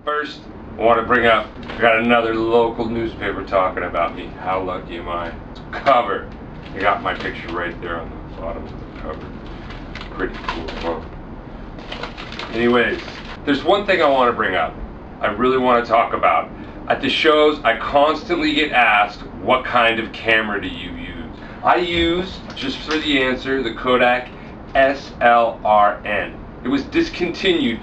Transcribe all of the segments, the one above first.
First, I want to bring up, I got another local newspaper talking about me. How lucky am I? Cover. I got my picture right there on the bottom of the cover. Pretty cool, huh? Anyways, there's one thing I want to bring up. I really want to talk about. At the shows, I constantly get asked, what kind of camera do you use? I use, just for the answer, the Kodak SLRN. It was discontinued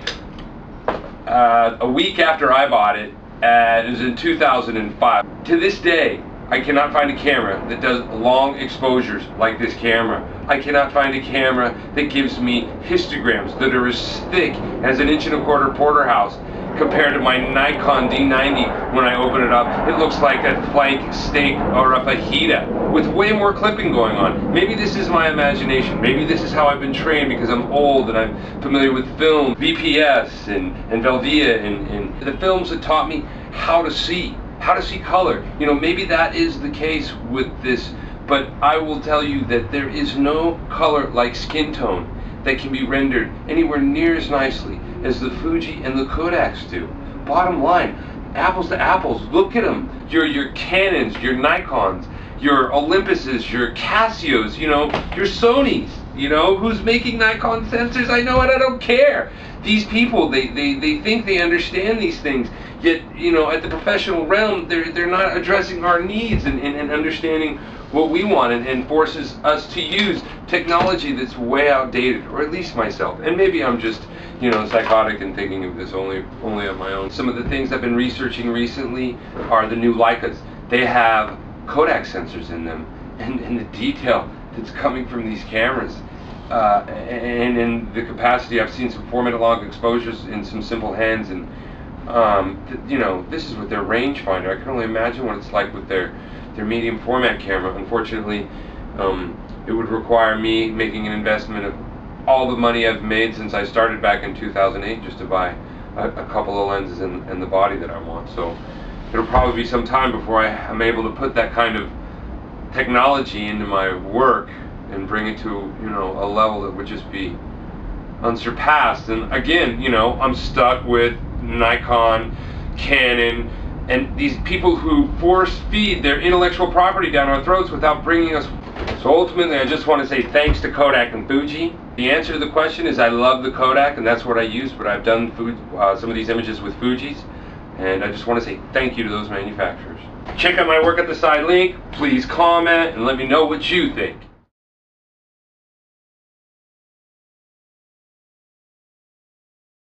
a week after I bought it. It was in 2005. To this day, I cannot find a camera that does long exposures like this camera. I cannot find a camera that gives me histograms that are as thick as an 1¼ inch porterhouse. Compared to my Nikon D90, when I open it up, it looks like a flank steak or a fajita with way more clipping going on. Maybe this is my imagination. Maybe this is how I've been trained because I'm old and I'm familiar with film, VPS and Velvia and the films that taught me how to see color. You know, maybe that is the case with this, but I will tell you that there is no color like skin tone that can be rendered anywhere near as nicely as the Fuji and the Kodaks do. Bottom line, apples to apples, look at them. Your Canons, your Nikons, your Olympuses, your Casios, you know, your Sonys, you know, who's making Nikon sensors? I know it, I don't care. These people, they think they understand these things, yet, you know, at the professional realm, they're not addressing our needs and understanding what we want, and forces us to use technology that's way outdated, or at least myself. And maybe I'm just, you know, psychotic and thinking of this only on my own. Some of the things I've been researching recently are the new Leicas. They have Kodak sensors in them, and the detail that's coming from these cameras, and in the capacity. I've seen some 4-minute long exposures in some simple hands, and you know, this is with their rangefinder. I can only imagine what it's like with their medium format camera. Unfortunately, it would require me making an investment of all the money I've made since I started back in 2008 just to buy a couple of lenses and the body that I want. So it'll probably be some time before I'm able to put that kind of technology into my work and bring it to, you know, a level that would just be unsurpassed. And again, you know, I'm stuck with Nikon, Canon, and these people who force feed their intellectual property down our throats without bringing us. So ultimately, I just want to say thanks to Kodak and Fuji. The answer to the question is I love the Kodak, and that's what I use, but I've done some of these images with Fuji's, and I just want to say thank you to those manufacturers. Check out my work at the side link. Please comment and let me know what you think.